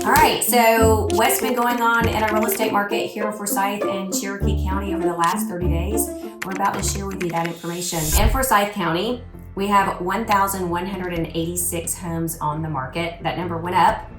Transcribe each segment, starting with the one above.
All right, so what's been going on in our real estate market here in Forsyth and Cherokee County over the last 30 days? We're about to share with you that information. In Forsyth County, we have 1,186 homes on the market. That number went up.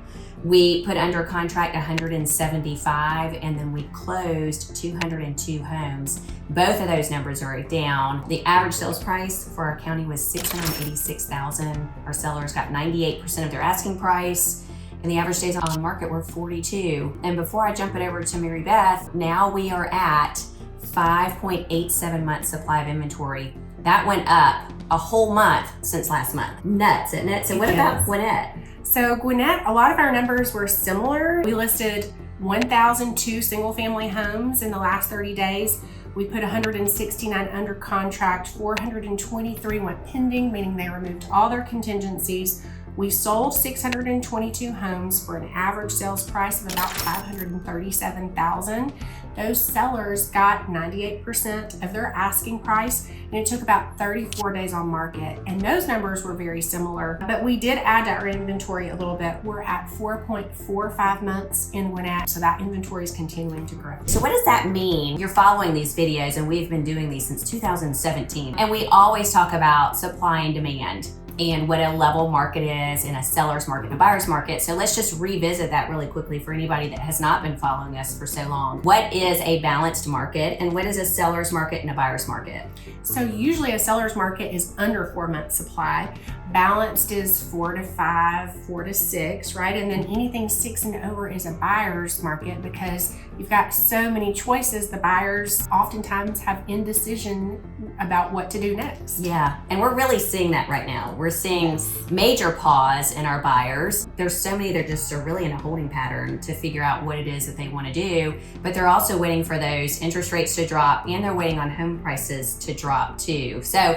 We put under contract 175, and then we closed 202 homes. Both of those numbers are down. The average sales price for our county was $686,000. Our sellers got 98% of their asking price, and the average days on the market were 42. And before I jump it over to Mary Beth, now we are at 5.87 months supply of inventory. That went up a whole month since last month. Nuts, isn't it? So what about Gwinnett? So Gwinnett, a lot of our numbers were similar. We listed 1,002 single family homes in the last 30 days. We put 169 under contract, 423 went pending, meaning they removed all their contingencies. We sold 622 homes for an average sales price of about $537,000. Those sellers got 98% of their asking price, and it took about 34 days on market. And those numbers were very similar, but we did add to our inventory a little bit. We're at 4.45 months in Gwinnett, so that inventory is continuing to grow. So what does that mean? You're following these videos, and we've been doing these since 2017. And we always talk about supply and demand and what a level market is in a seller's market and a buyer's market. So let's just revisit that really quickly for anybody that has not been following us for so long. What is a balanced market, and what is a seller's market and a buyer's market? So usually a seller's market is under 4 months supply. Balanced is 4 to 5, 4 to 6, right? And then anything 6 and over is a buyer's market because you've got so many choices. The buyers oftentimes have indecision about what to do next. Yeah, and we're really seeing that right now. We're seeing major pause in our buyers. There's so many that just are really in a holding pattern to figure out what it is that they want to do, but they're also waiting for those interest rates to drop, and they're waiting on home prices to drop too. So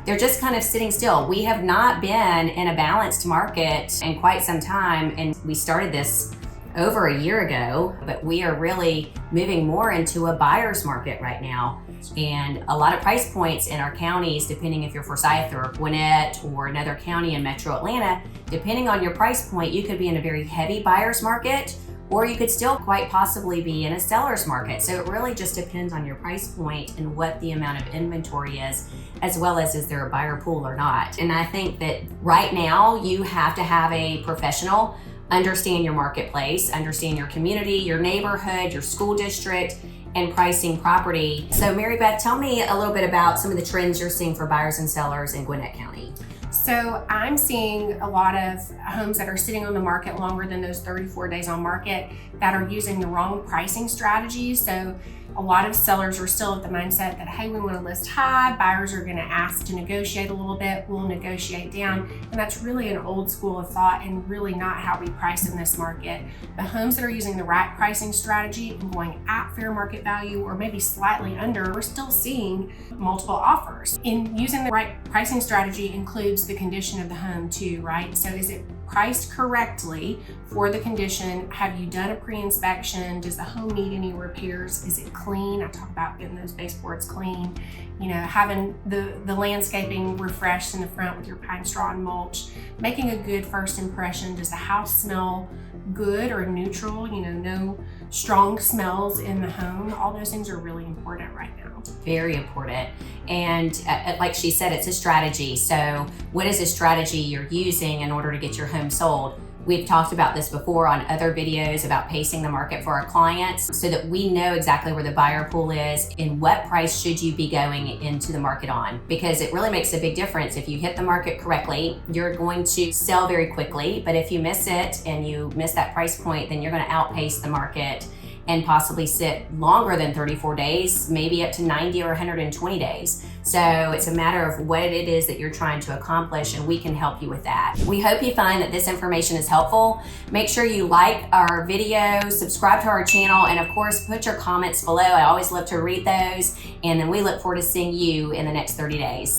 they're just kind of sitting still. We have not been in a balanced market in quite some time, and we started this over a year ago, but we are really moving more into a buyer's market right now. And a lot of price points in our counties, depending if you're Forsyth or Gwinnett or another county in Metro Atlanta, depending on your price point, you could be in a very heavy buyer's market, or you could still quite possibly be in a seller's market. So it really just depends on your price point and what the amount of inventory is, as well as is there a buyer pool or not. And I think that right now you have to have a professional understand your marketplace, understand your community, your neighborhood, your school district, and pricing property. So Mary Beth, tell me a little bit about some of the trends you're seeing for buyers and sellers in Gwinnett County. So I'm seeing a lot of homes that are sitting on the market longer than those 34 days on market that are using the wrong pricing strategies. So a lot of sellers are still at the mindset that, hey, we want to list high, buyers are going to ask to negotiate a little bit, we'll negotiate down. And that's really an old school of thought and really not how we price in this market. The homes that are using the right pricing strategy and going at fair market value or maybe slightly under, we're still seeing multiple offers. In using the right pricing strategy includes the condition of the home too, right? So is it priced correctly for the condition? Have you done a pre-inspection? Does the home need any repairs? Is it clean? I talk about getting those baseboards clean, having the landscaping refreshed in the front with your pine straw and mulch, making a good first impression. Does the house smell good or neutral? No strong smells in the home. All those things are really important right now. Very important. And like she said, it's a strategy. So what is a strategy you're using in order to get your home sold? We've talked about this before on other videos about pacing the market for our clients so that we know exactly where the buyer pool is and what price should you be going into the market on, because it really makes a big difference. If you hit the market correctly, you're going to sell very quickly, but if you miss it and you miss that price point, then you're going to outpace the market and possibly sit longer than 34 days, maybe up to 90 or 120 days. So it's a matter of what it is that you're trying to accomplish, and we can help you with that. We hope you find that this information is helpful. Make sure you like our video, subscribe to our channel, and of course, put your comments below. I always love to read those, and then we look forward to seeing you in the next 30 days.